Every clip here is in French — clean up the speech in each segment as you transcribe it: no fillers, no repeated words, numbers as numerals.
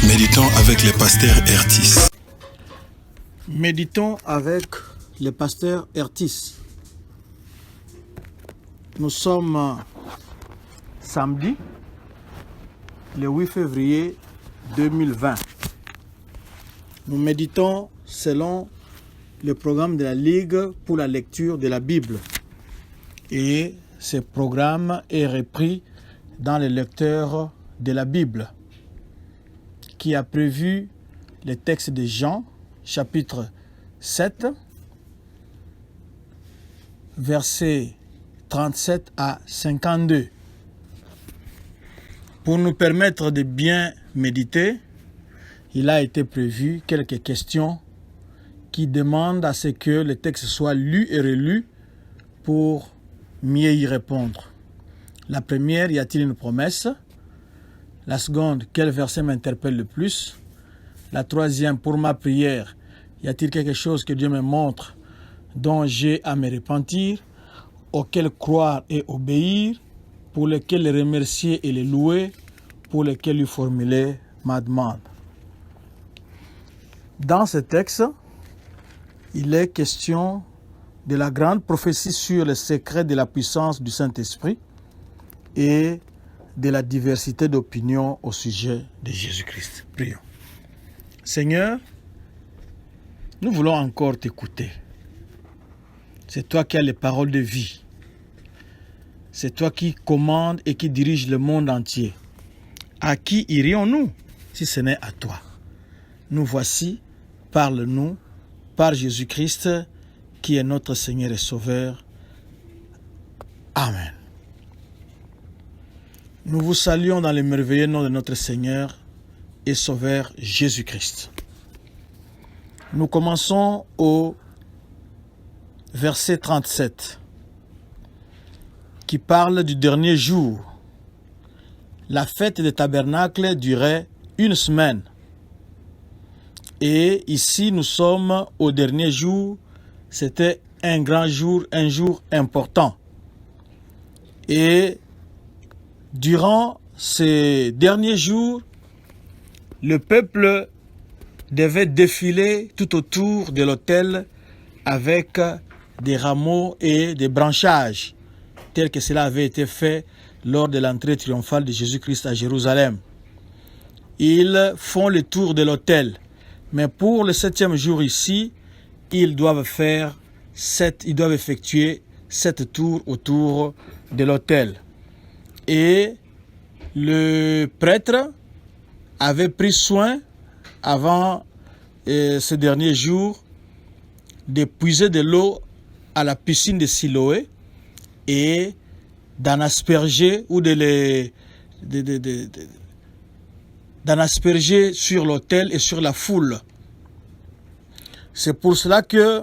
Méditons avec le pasteur Ertis. Méditons avec le pasteur Ertis. Nous sommes samedi, le 8 février 2020. Nous méditons selon le programme de la Ligue pour la lecture de la Bible. Et ce programme est repris dans le lecteur de la Bible, qui a prévu le texte de Jean, chapitre 7, versets 37 à 52. Pour nous permettre de bien méditer, il a été prévu quelques questions qui demandent à ce que le texte soit lu et relu pour mieux y répondre. La première, y a-t-il une promesse? La seconde, quel verset m'interpelle le plus? La troisième, pour ma prière, y a-t-il quelque chose que Dieu me montre dont j'ai à me repentir, auquel croire et obéir, pour lequel le remercier et le louer, pour lequel lui formuler ma demande? Dans ce texte, il est question de la grande prophétie sur le secret de la puissance du Saint-Esprit et de la diversité d'opinions au sujet de Jésus-Christ. Prions. Seigneur, nous voulons encore t'écouter. C'est toi qui as les paroles de vie. C'est toi qui commandes et qui dirige le monde entier. À qui irions-nous si ce n'est à toi? Nous voici, parle-nous par Jésus-Christ qui est notre Seigneur et Sauveur. Amen. Nous vous saluons dans le merveilleux nom de notre Seigneur et Sauveur Jésus-Christ. Nous commençons au verset 37 qui parle du dernier jour. La fête des tabernacles durait une semaine. Et ici, nous sommes au dernier jour. C'était un grand jour, un jour important. Et durant ces derniers jours, le peuple devait défiler tout autour de l'autel avec des rameaux et des branchages, tel que cela avait été fait lors de l'entrée triomphale de Jésus-Christ à Jérusalem. Ils font le tour de l'autel, mais pour le 7e jour ici, ils doivent effectuer 7 tours autour de l'autel. Et le prêtre avait pris soin, avant ce dernier jour, de puiser de l'eau à la piscine de Siloé et d'en asperger ou d'en asperger sur l'autel et sur la foule. C'est pour cela que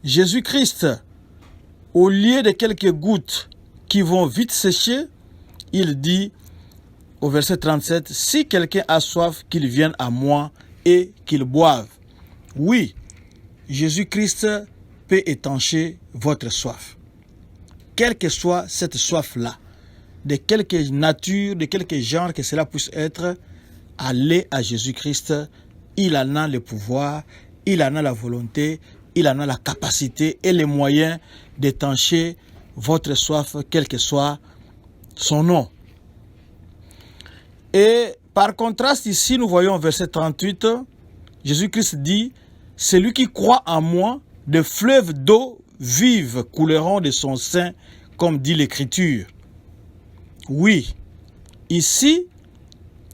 Jésus-Christ, au lieu de quelques gouttes qui vont vite sécher, il dit au verset 37, « Si quelqu'un a soif, qu'il vienne à moi et qu'il boive. » Oui, Jésus-Christ peut étancher votre soif. Quelle que soit cette soif-là, de quelque nature, de quelque genre que cela puisse être, allez à Jésus-Christ. Il en a le pouvoir, il en a la volonté, il en a la capacité et les moyens d'étancher votre soif, quel que soit son nom. Et par contraste, ici, nous voyons au verset 38, Jésus-Christ dit, « Celui qui croit en moi, de fleuves d'eau vive couleront de son sein, comme dit l'Écriture. » Oui, ici,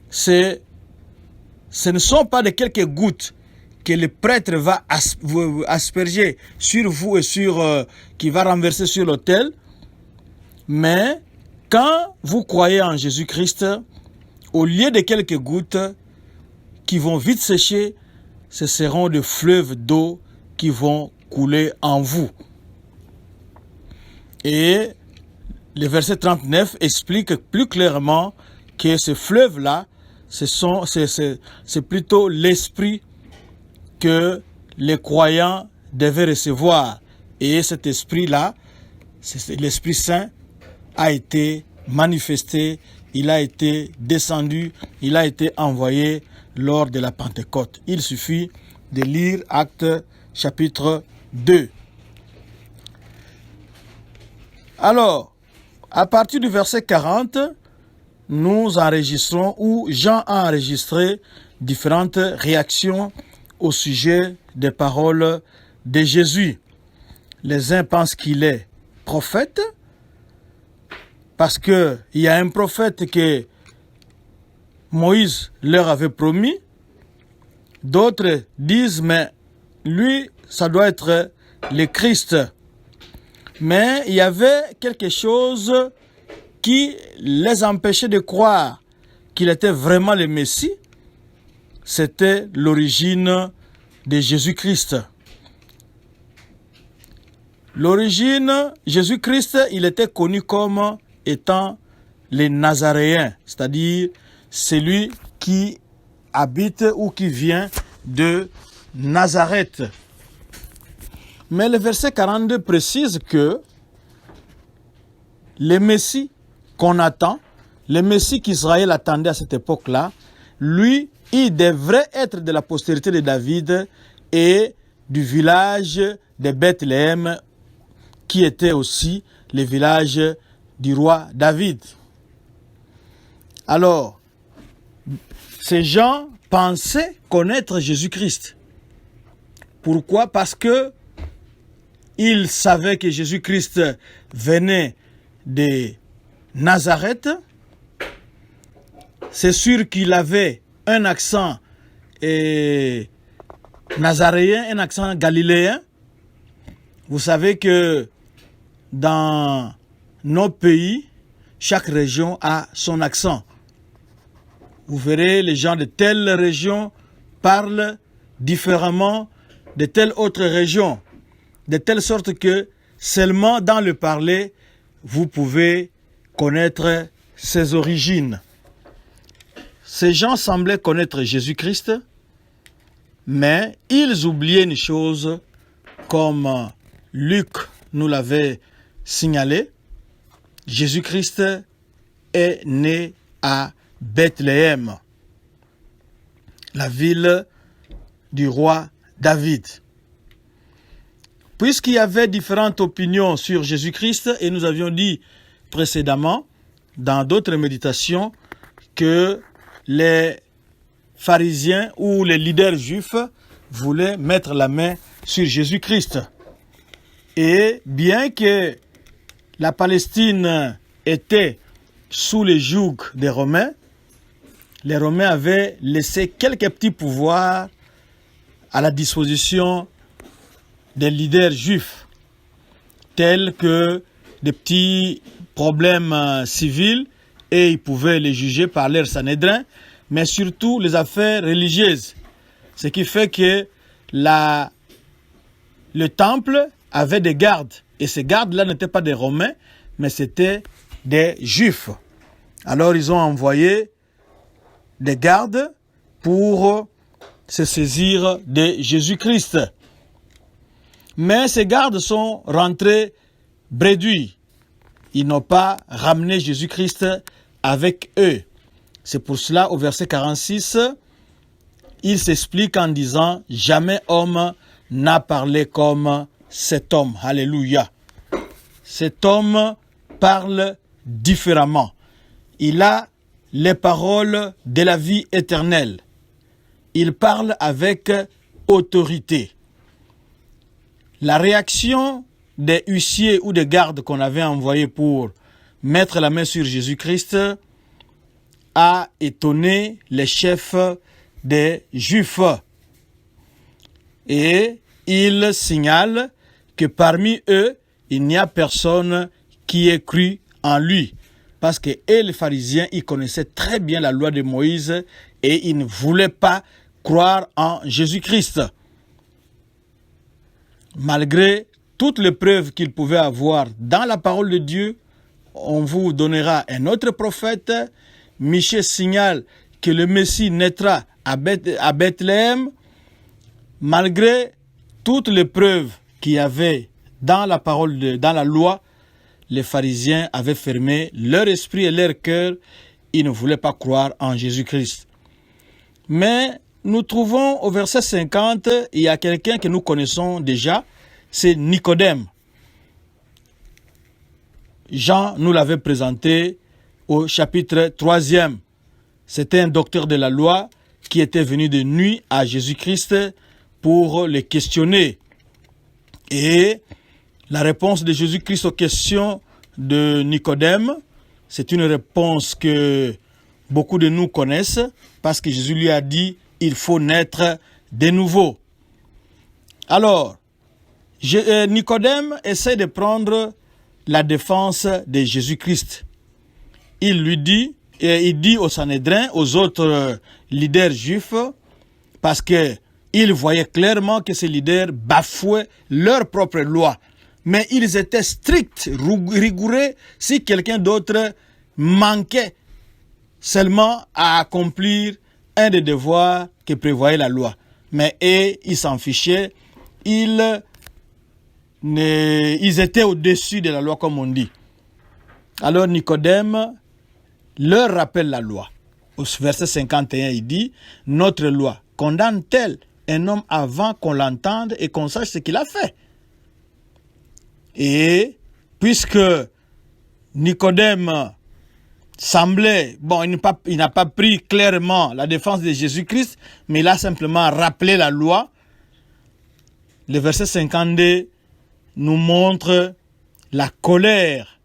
ce ne sont pas de quelques gouttes que le prêtre va asperger sur vous et qui va renverser sur l'autel, mais quand vous croyez en Jésus-Christ, au lieu de quelques gouttes qui vont vite sécher, ce seront des fleuves d'eau qui vont couler en vous. Et le verset 39 explique plus clairement que ce fleuve-là, c'est plutôt l'esprit que les croyants devaient recevoir. Et cet esprit-là, l'Esprit Saint, a été manifesté, il a été descendu, il a été envoyé lors de la Pentecôte. Il suffit de lire Actes chapitre 2. Alors, à partir du verset 40, nous enregistrons, ou Jean a enregistré différentes réactions au sujet des paroles de Jésus. Les uns pensent qu'il est prophète, parce qu'il y a un prophète que Moïse leur avait promis. D'autres disent, mais lui, ça doit être le Christ. Mais il y avait quelque chose qui les empêchait de croire qu'il était vraiment le Messie. C'était l'origine de Jésus-Christ. L'origine, Jésus-Christ, il était connu comme étant les Nazaréens, c'est-à-dire celui qui habite ou qui vient de Nazareth. Mais le verset 42 précise que le Messie qu'on attend, le Messie qu'Israël attendait à cette époque-là, lui, il devrait être de la postérité de David et du village de Bethléem, qui était aussi le village du roi David. Alors, ces gens pensaient connaître Jésus-Christ. Pourquoi? Parce que ils savaient que Jésus-Christ venait de Nazareth. C'est sûr qu'il avait un accent nazaréen, un accent galiléen. Vous savez que dans nos pays, chaque région a son accent. Vous verrez, les gens de telle région parlent différemment de telle autre région, de telle sorte que seulement dans le parler, vous pouvez connaître ses origines. Ces gens semblaient connaître Jésus-Christ, mais ils oubliaient une chose, comme Luc nous l'avait signalé. Jésus-Christ est né à Bethléem, la ville du roi David. Puisqu'il y avait différentes opinions sur Jésus-Christ, et nous avions dit précédemment, dans d'autres méditations, que les pharisiens ou les leaders juifs voulaient mettre la main sur Jésus-Christ. Et bien que la Palestine était sous le joug des Romains, les Romains avaient laissé quelques petits pouvoirs à la disposition des leaders juifs, tels que des petits problèmes civils, et ils pouvaient les juger par leur Sanhédrin, mais surtout les affaires religieuses. Ce qui fait que le temple avait des gardes, et ces gardes-là n'étaient pas des Romains, mais c'était des Juifs. Alors ils ont envoyé des gardes pour se saisir de Jésus-Christ. Mais ces gardes sont rentrés bredouilles. Ils n'ont pas ramené Jésus-Christ avec eux. C'est pour cela, au verset 46, il s'explique en disant « Jamais homme n'a parlé comme cet homme. » Alléluia. Cet homme parle différemment. Il a les paroles de la vie éternelle. Il parle avec autorité. La réaction des huissiers ou des gardes qu'on avait envoyés pour mettre la main sur Jésus-Christ a étonné les chefs des Juifs. Et il signale que parmi eux, il n'y a personne qui ait cru en lui. Parce que les pharisiens, ils connaissaient très bien la loi de Moïse et ils ne voulaient pas croire en Jésus-Christ. Malgré toutes les preuves qu'ils pouvaient avoir dans la parole de Dieu, on vous donnera un autre prophète. Michée signale que le Messie naîtra à Bethléem. Malgré toutes les preuves qu'il y avait dans la parole, dans la loi, les pharisiens avaient fermé leur esprit et leur cœur. Ils ne voulaient pas croire en Jésus-Christ. Mais nous trouvons au verset 50, il y a quelqu'un que nous connaissons déjà, c'est Nicodème. Jean nous l'avait présenté au chapitre 3e. C'était un docteur de la loi qui était venu de nuit à Jésus-Christ pour le questionner. Et la réponse de Jésus-Christ aux questions de Nicodème, c'est une réponse que beaucoup de nous connaissent parce que Jésus lui a dit « il faut naître de nouveau ». Alors, Nicodème essaie de prendre la défense de Jésus-Christ. Il dit au Sanhédrin, aux autres leaders juifs, parce qu'il voyait clairement que ces leaders bafouaient leur propre loi. Mais ils étaient stricts, rigoureux, si quelqu'un d'autre manquait seulement à accomplir un des devoirs que prévoyait la loi. Mais ils s'en fichaient, ils étaient au-dessus de la loi, comme on dit. Alors Nicodème leur rappelle la loi. Au verset 51, il dit, « Notre loi condamne-t-elle un homme avant qu'on l'entende et qu'on sache ce qu'il a fait ?» Et puisque Nicodème semblait, il n'a pas pris clairement la défense de Jésus-Christ, mais il a simplement rappelé la loi. Le verset 52 nous montre la colère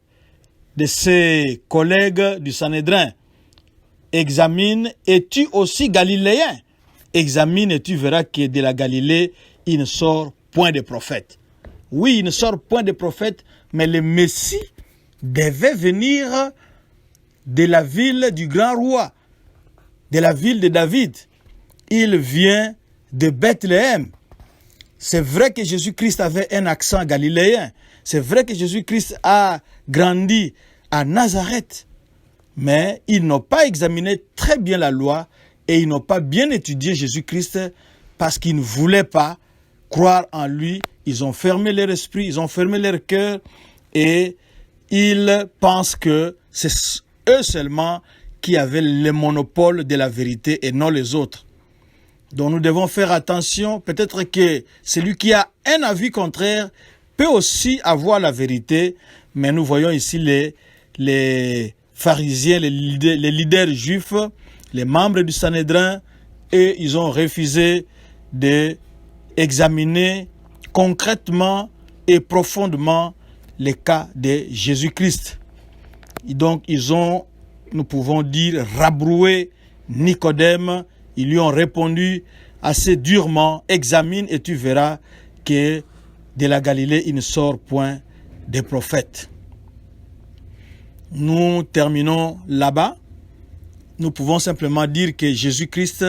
de ses collègues du Sanhédrin. Examine, es-tu aussi galiléen? Examine et tu verras que de la Galilée, il ne sort point de prophète. Oui, il ne sort point de prophète, mais le Messie devait venir de la ville du grand roi, de la ville de David. Il vient de Bethléem. C'est vrai que Jésus-Christ avait un accent galiléen. C'est vrai que Jésus-Christ a grandi à Nazareth. Mais ils n'ont pas examiné très bien la loi et ils n'ont pas bien étudié Jésus-Christ parce qu'ils ne voulaient pas croire en lui. Ils ont fermé leur esprit, ils ont fermé leur cœur et ils pensent que c'est eux seulement qui avaient le monopole de la vérité et non les autres. Donc nous devons faire attention. Peut-être que celui qui a un avis contraire peut aussi avoir la vérité, mais nous voyons ici les pharisiens, les leaders juifs, les membres du Sanhédrin, et ils ont refusé d'examiner concrètement et profondément le cas de Jésus-Christ. Et donc nous pouvons dire, rabroué Nicodème. Ils lui ont répondu assez durement, examine et tu verras que de la Galilée, il ne sort point des prophètes. Nous terminons là-bas. Nous pouvons simplement dire que Jésus-Christ,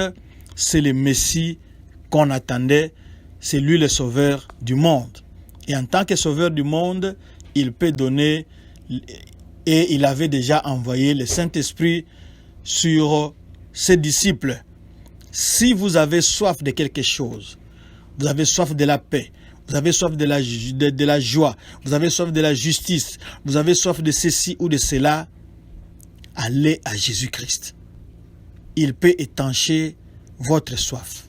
c'est le Messie qu'on attendait. C'est lui le sauveur du monde. Et en tant que sauveur du monde, il peut donner, et il avait déjà envoyé le Saint-Esprit sur ses disciples. Si vous avez soif de quelque chose, vous avez soif de la paix, vous avez soif de la joie, vous avez soif de la justice, vous avez soif de ceci ou de cela, allez à Jésus-Christ. Il peut étancher votre soif.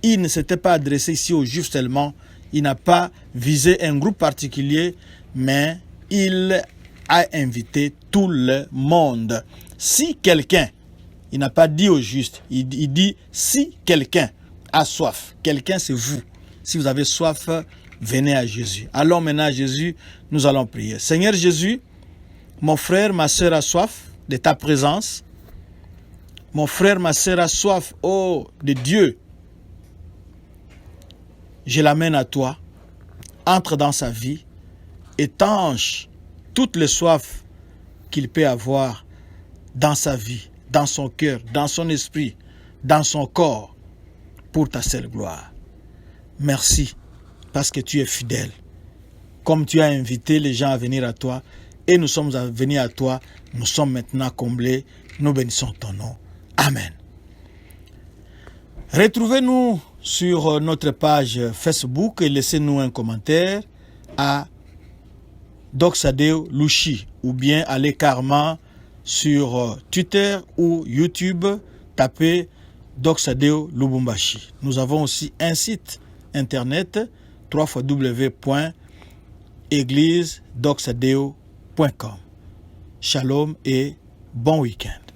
Il ne s'était pas adressé ici aux Juifs seulement, il n'a pas visé un groupe particulier, mais il a invité tout le monde. Si quelqu'un, il n'a pas dit aux justes, il dit si quelqu'un a soif, quelqu'un c'est vous. Si vous avez soif, venez à Jésus. Allons maintenant à Jésus, nous allons prier. Seigneur Jésus, mon frère, ma soeur a soif de ta présence. Mon frère, ma soeur a soif, de Dieu. Je l'amène à toi. Entre dans sa vie. Étanche toutes les soifs qu'il peut avoir dans sa vie, dans son cœur, dans son esprit, dans son corps, pour ta seule gloire. Merci, parce que tu es fidèle. Comme tu as invité les gens à venir à toi, et nous sommes venus à toi, nous sommes maintenant comblés. Nous bénissons ton nom. Amen. Retrouvez-nous sur notre page Facebook et laissez-nous un commentaire à Doxadeo Louchi ou bien allez carrément sur Twitter ou YouTube, tapez Doxadeo Lubumbashi. Nous avons aussi un site internet www.églisedoxadeo.com. Shalom et bon week-end.